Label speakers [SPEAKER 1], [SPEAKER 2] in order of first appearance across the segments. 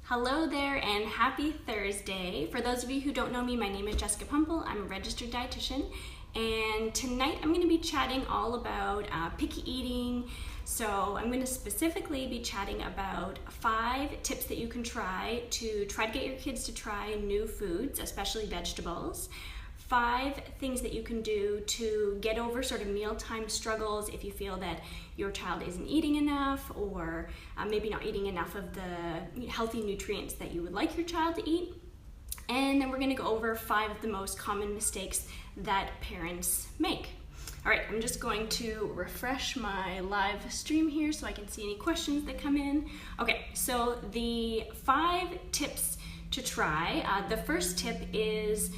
[SPEAKER 1] Hello there and happy Thursday. For those of you who don't know me, my name is Jessica Pumple. I'm a registered dietitian, and tonight I'm going to be chatting all about picky eating. So I'm going to specifically be chatting about 5 tips that you can try to get your kids to try new foods, especially vegetables. 5 things that you can do to get over sort of mealtime struggles if you feel that your child isn't eating enough, or maybe not eating enough of the healthy nutrients that you would like your child to eat. And then we're going to go over 5 of the most common mistakes that parents make. All right, I'm just going to refresh my live stream here so I can see any questions that come in. Okay, so the 5 tips to try. The first tip is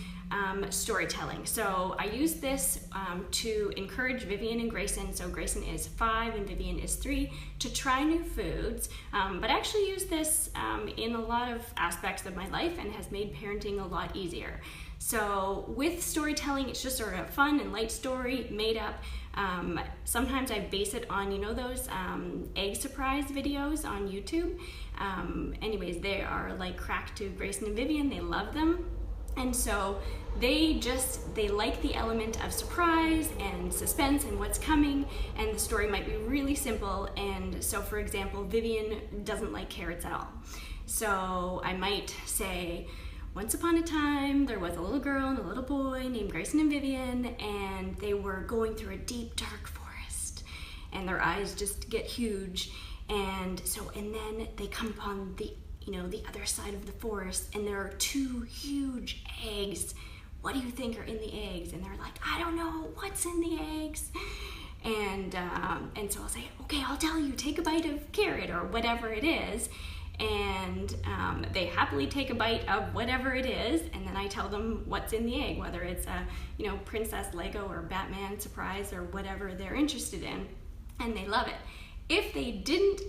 [SPEAKER 1] storytelling. So I use this to encourage Vivian and Grayson. So Grayson is 5 and Vivian is 3 to try new foods, but I actually use this in a lot of aspects of my life and has made parenting a lot easier. So with storytelling, it's just sort of a fun and light story made up. Sometimes I base it on, those egg surprise videos on YouTube. Anyways, they are like crack to Grayson and Vivian. They love them. And so they like the element of surprise and suspense and what's coming, and the story might be really simple. And so, for example, Vivian doesn't like carrots at all. So I might say, once upon a time, there was a little girl and a little boy named Grayson and Vivian, and they were going through a deep, dark forest, and their eyes just get huge. And then they come upon the other side of the forest, and there are 2 huge eggs. What do you think are in the eggs? And they're like, I don't know, what's in the eggs? And so I'll say, okay, I'll tell you, take a bite of carrot or whatever it is. And they happily take a bite of whatever it is, and then I tell them what's in the egg, whether it's a princess Lego or Batman surprise or whatever they're interested in, and they love it. If they didn't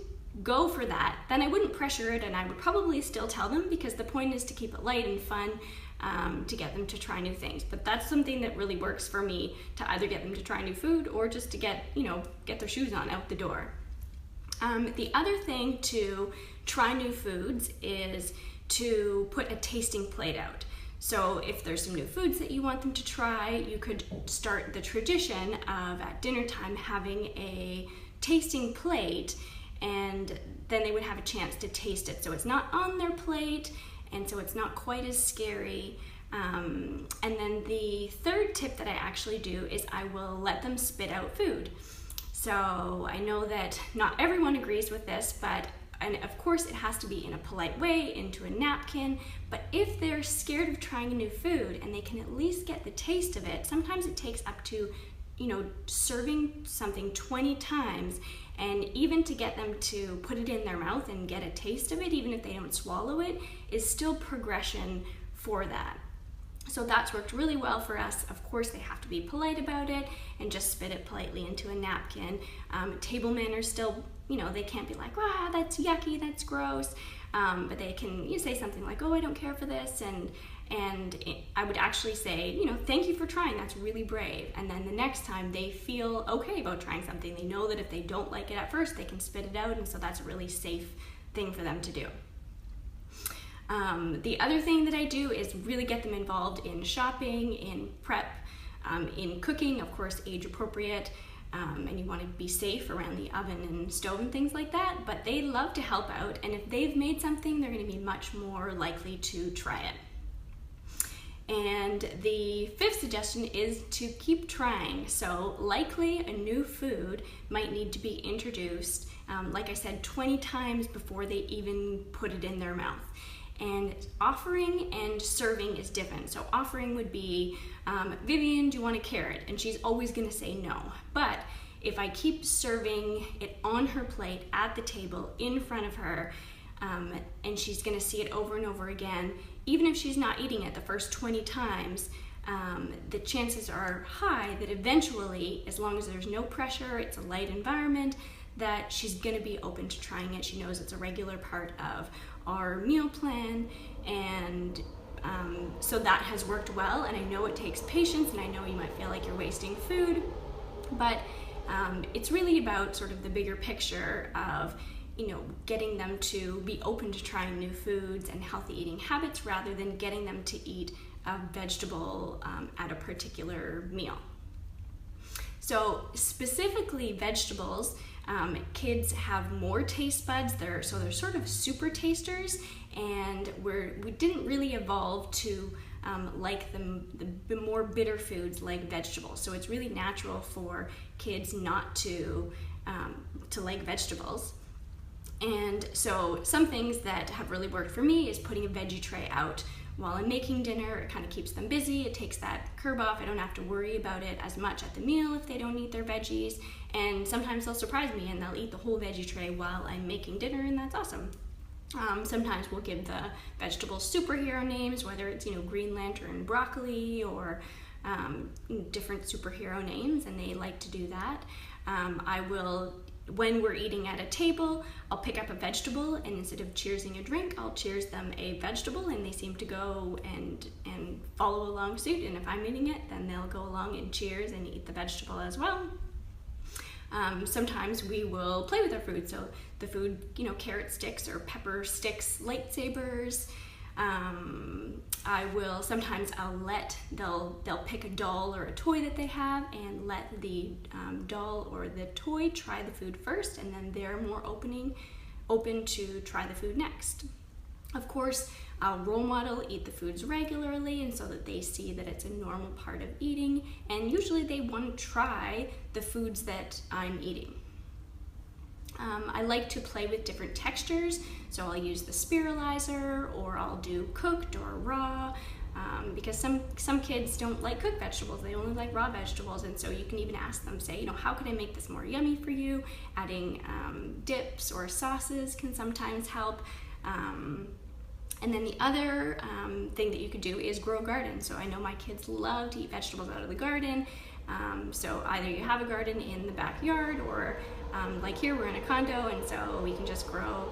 [SPEAKER 1] go for that, then I wouldn't pressure it, and I would probably still tell them, because the point is to keep it light and fun, to get them to try new things. But that's something that really works for me, to either get them to try new food or just to get their shoes on out the door. The other thing to try new foods is to put a tasting plate out. So if there's some new foods that you want them to try, you could start the tradition of at dinner time having a tasting plate, and then they would have a chance to taste it. So it's not on their plate, and so it's not quite as scary. And then the third tip that I actually do is I will let them spit out food. So I know that not everyone agrees with this, and of course it has to be in a polite way, into a napkin, but if they're scared of trying a new food and they can at least get the taste of it, sometimes it takes up to serving something 20 times, and even to get them to put it in their mouth and get a taste of it, even if they don't swallow it, is still progression for that. So that's worked really well for us. Of course, they have to be polite about it and just spit it politely into a napkin. Table manners still, they can't be like, wow, that's yucky, that's gross. But they can say something like, oh, I don't care for this. And I would actually say, thank you for trying, that's really brave. And then the next time they feel okay about trying something, they know that if they don't like it at first, they can spit it out, and so that's a really safe thing for them to do. The other thing that I do is really get them involved in shopping, in prep, in cooking, of course age appropriate, and you want to be safe around the oven and stove and things like that, but they love to help out, and if they've made something, they're going to be much more likely to try it. And the 5th suggestion is to keep trying. So likely a new food might need to be introduced, like I said, 20 times before they even put it in their mouth. And offering and serving is different. So offering would be, Vivian, do you want a carrot? And she's always gonna say no. But if I keep serving it on her plate at the table in front of her, and she's gonna see it over and over again, even if she's not eating it the first 20 times, the chances are high that eventually, as long as there's no pressure, it's a light environment, that she's gonna be open to trying it. She knows it's a regular part of our meal plan, and so that has worked well. And I know it takes patience, and I know you might feel like you're wasting food, but it's really about sort of the bigger picture of getting them to be open to trying new foods and healthy eating habits rather than getting them to eat a vegetable at a particular meal. So specifically vegetables, kids have more taste buds. They're sort of super tasters, and we didn't really evolve to like the more bitter foods like vegetables. So it's really natural for kids not to like vegetables. And so some things that have really worked for me is putting a veggie tray out while I'm making dinner. It kind of keeps them busy. It takes that curb off. I don't have to worry about it as much at the meal if they don't eat their veggies. And sometimes they'll surprise me and they'll eat the whole veggie tray while I'm making dinner, and that's awesome. Sometimes we'll give the vegetables superhero names, whether it's Green Lantern broccoli or different superhero names, and they like to do that. I will, when we're eating at a table, I'll pick up a vegetable, and instead of cheersing a drink, I'll cheers them a vegetable, and they seem to go and follow along suit. And if I'm eating it, then they'll go along and cheers and eat the vegetable as well. Sometimes we will play with our food. So the food, carrot sticks or pepper sticks, lightsabers. They'll pick a doll or a toy that they have and let the doll or the toy try the food first, and then they're more open to try the food next. Of course, I'll role model eat the foods regularly, and so that they see that it's a normal part of eating, and usually they want to try the foods that I'm eating. I like to play with different textures, so I'll use the spiralizer, or I'll do cooked or raw, because some kids don't like cooked vegetables, they only like raw vegetables, and so you can even ask them, say, how can I make this more yummy for you? Adding dips or sauces can sometimes help. And then the other thing that you could do is grow a garden. So I know my kids love to eat vegetables out of the garden. So either you have a garden in the backyard, or like here we're in a condo, and so we can just grow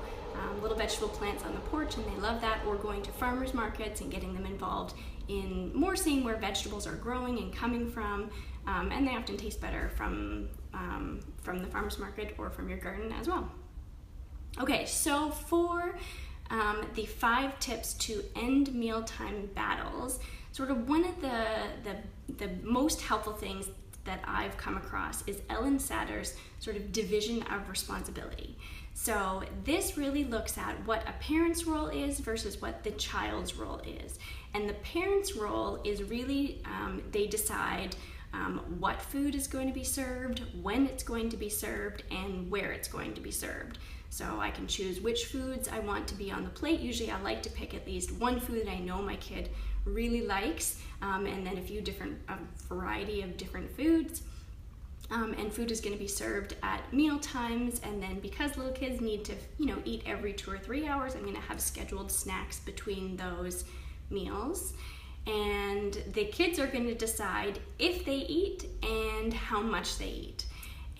[SPEAKER 1] little vegetable plants on the porch, and they love that, or going to farmers markets and getting them involved in more seeing where vegetables are growing and coming from, and they often taste better from the farmers market or from your garden as well. Okay, so for the 5 tips to end mealtime battles, sort of one of the most helpful things that I've come across is Ellen Satter's sort of division of responsibility. So this really looks at what a parent's role is versus what the child's role is. And the parent's role is really, they decide what food is going to be served, when it's going to be served, and where it's going to be served. So I can choose which foods I want to be on the plate. Usually I like to pick at least one food that I know my kid really likes, and then a variety of different foods. And food is going to be served at meal times, and then because little kids need to eat every 2 or 3 hours, I'm going to have scheduled snacks between those meals. And the kids are going to decide if they eat and how much they eat.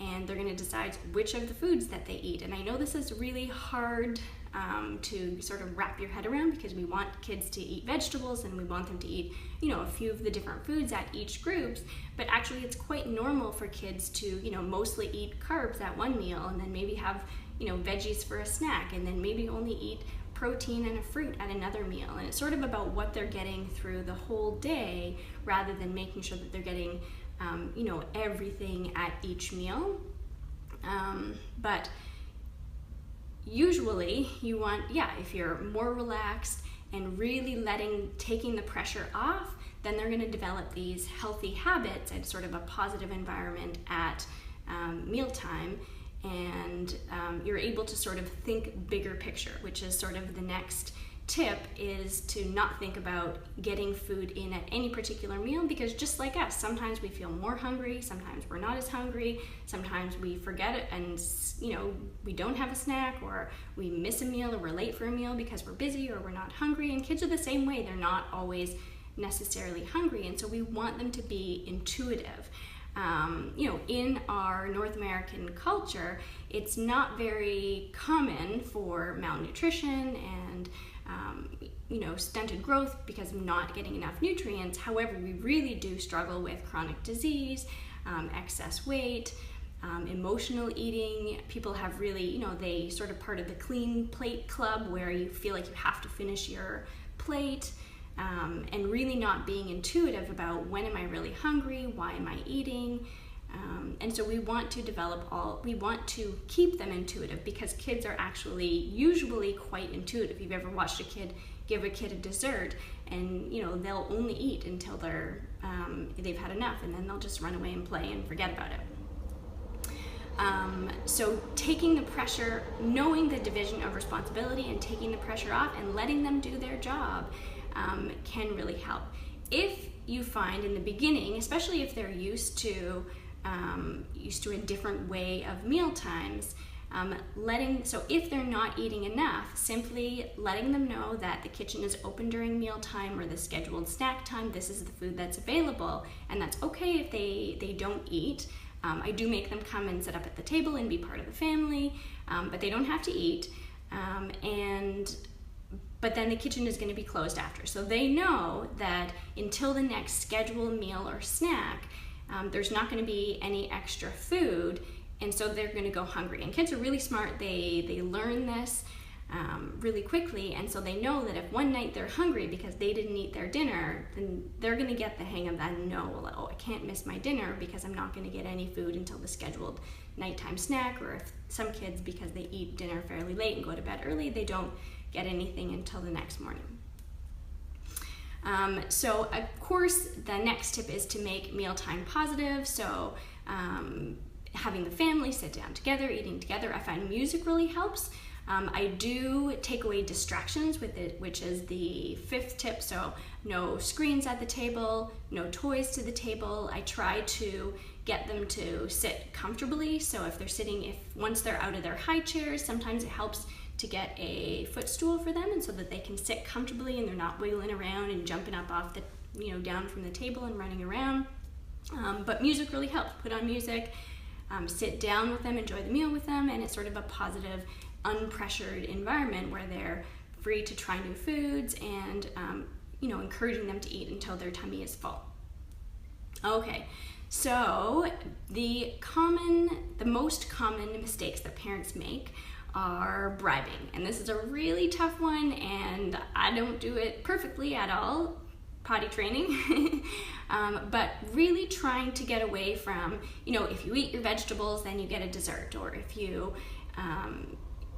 [SPEAKER 1] And they're going to decide which of the foods that they eat. And I know this is really hard to sort of wrap your head around, because we want kids to eat vegetables and we want them to eat a few of the different foods at each group, but actually it's quite normal for kids to mostly eat carbs at one meal, and then maybe have veggies for a snack, and then maybe only eat protein and a fruit at another meal. And it's sort of about what they're getting through the whole day, rather than making sure that they're getting everything at each meal. But usually you want, if you're more relaxed and really taking the pressure off, then they're going to develop these healthy habits and sort of a positive environment at mealtime. And you're able to sort of think bigger picture, which is sort of the next tip, is to not think about getting food in at any particular meal, because just like us, sometimes we feel more hungry, sometimes we're not as hungry, sometimes we forget it and we don't have a snack, or we miss a meal, or we're late for a meal because we're busy or we're not hungry. And kids are the same way, they're not always necessarily hungry, and so we want them to be intuitive. In our North American culture, it's not very common for malnutrition and stunted growth because of not getting enough nutrients. However, we really do struggle with chronic disease, excess weight, emotional eating. People have really, they sort of part of the clean plate club where you feel like you have to finish your plate, and really not being intuitive about when am I really hungry, why am I eating. And so we want to keep them intuitive, because kids are actually usually quite intuitive. If you've ever watched give a kid a dessert, and they'll only eat until they've had enough, and then they'll just run away and play and forget about it. So taking the pressure, knowing the division of responsibility and taking the pressure off and letting them do their job can really help. If you find in the beginning, especially if they're used to a different way of meal times, so if they're not eating enough, simply letting them know that the kitchen is open during mealtime or the scheduled snack time. This is the food that's available, and that's okay if they don't eat. I do make them come and sit up at the table and be part of the family, but they don't have to eat. But then the kitchen is going to be closed after. So they know that until the next scheduled meal or snack, there's not going to be any extra food, and so they're going to go hungry. And kids are really smart. They learn this really quickly, and so they know that if one night they're hungry because they didn't eat their dinner, then they're going to get the hang of that and know, well, I can't miss my dinner because I'm not going to get any food until the scheduled nighttime snack. Or if some kids, because they eat dinner fairly late and go to bed early, they don't get anything until the next morning. So of course the next tip is to make mealtime positive. So having the family sit down together, eating together. I find music really helps. I do take away distractions with it, which is the 5th tip. So no screens at the table, no toys to the table. I try to get them to sit comfortably. So if they're sitting, once they're out of their high chairs, sometimes it helps to get a footstool for them, and so that they can sit comfortably and they're not wiggling around and jumping up off the, down from the table and running around. But music really helps. Put on music, sit down with them, enjoy the meal with them, and it's sort of a positive, unpressured environment where they're free to try new foods and, encouraging them to eat until their tummy is full. Okay, so the most common mistakes that parents make are bribing, and this is a really tough one, and I don't do it perfectly at all, potty training, but really trying to get away from, if you eat your vegetables, then you get a dessert, or if you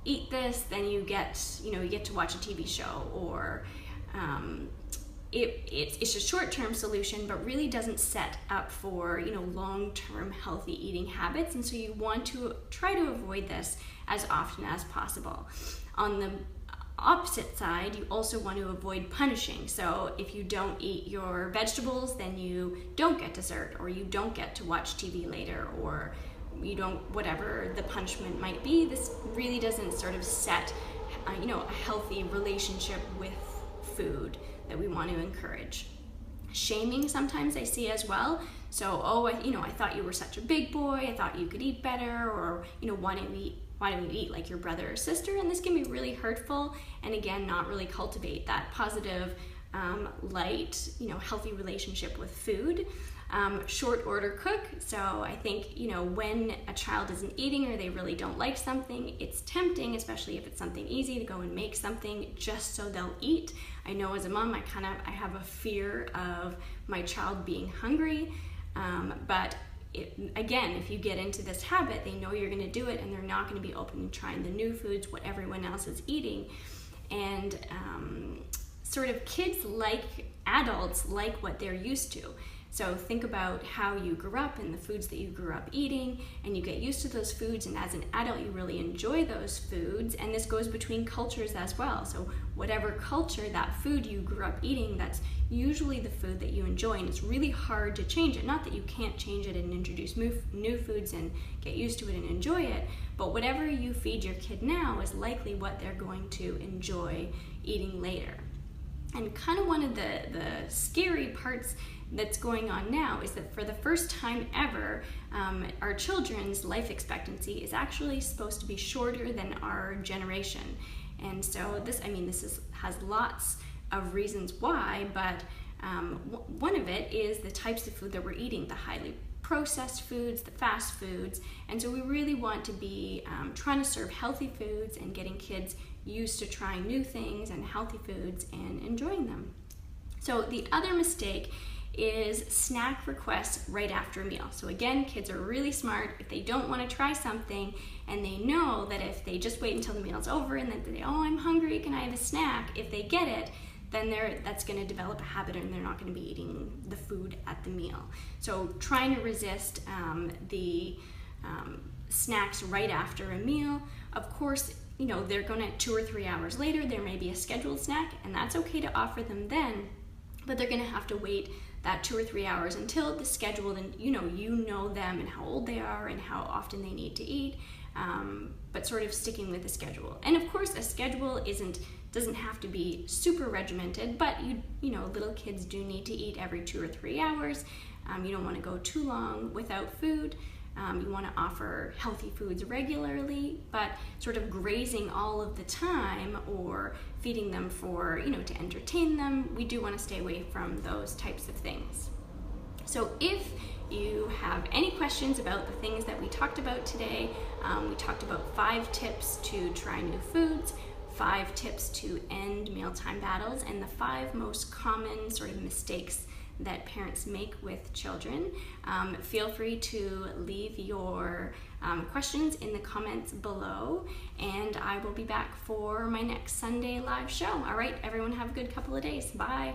[SPEAKER 1] eat this, then you get to watch a TV show, or it's a short-term solution, but really doesn't set up for long-term healthy eating habits, and so you want to try to avoid this as often as possible. On the opposite side, you also want to avoid punishing. So if you don't eat your vegetables, then you don't get dessert, or you don't get to watch TV later, or you don't, whatever the punishment might be. This really doesn't sort of set a healthy relationship with food that we want to encourage. Shaming sometimes I see as well. So, I thought you were such a big boy, I thought you could eat better, or why don't you eat like your brother or sister? And this can be really hurtful, and again, not really cultivate that positive, light, healthy relationship with food. Short order cook. So I think, when a child isn't eating or they really don't like something, it's tempting, especially if it's something easy, to go and make something just so they'll eat. I know as a mom, I have a fear of my child being hungry, but again, if you get into this habit, they know you're going to do it, and they're not going to be open to trying the new foods, what everyone else is eating. And sort of kids like adults like what they're used to. So think about how you grew up and the foods that you grew up eating, and you get used to those foods, and as an adult you really enjoy those foods, and this goes between cultures as well. So whatever culture, that food you grew up eating, that's usually the food that you enjoy, and it's really hard to change it. Not that you can't change it and introduce new foods and get used to it and enjoy it, but whatever you feed your kid now is likely what they're going to enjoy eating later. And kind of one of the scary parts that's going on now is that for the first time ever, our children's life expectancy is actually supposed to be shorter than our generation. And so this has lots of reasons why, but one of it is the types of food that we're eating, the highly processed foods, the fast foods, and so we really want to be trying to serve healthy foods and getting kids used to trying new things and healthy foods and enjoying them. So the other mistake is snack requests right after a meal. So again, kids are really smart. If they don't want to try something and they know that if they just wait until the meal's over and then they, oh, I'm hungry, can I have a snack? If they get it, then that's going to develop a habit and they're not going to be eating the food at the meal. So trying to resist the snacks right after a meal. Of course, you know, they're going to 2 or 3 hours later, there may be a scheduled snack, and that's okay to offer them then, but they're going to have to wait that 2 or 3 hours until the schedule, and you know them and how old they are and how often they need to eat, but sort of sticking with the schedule. And of course, a schedule doesn't have to be super regimented, but you know, little kids do need to eat every 2 or 3 hours. You don't want to go too long without food. You want to offer healthy foods regularly, but sort of grazing all of the time or feeding them for, you know, to entertain them, we do want to stay away from those types of things. So if you have any questions about the things that we talked about today, we talked about 5 tips to try new foods, 5 tips to end mealtime battles, and the 5 most common sort of mistakes that parents make with children. Feel free to leave your questions in the comments below, and I will be back for my next Sunday live show. All right, everyone have a good couple of days. Bye.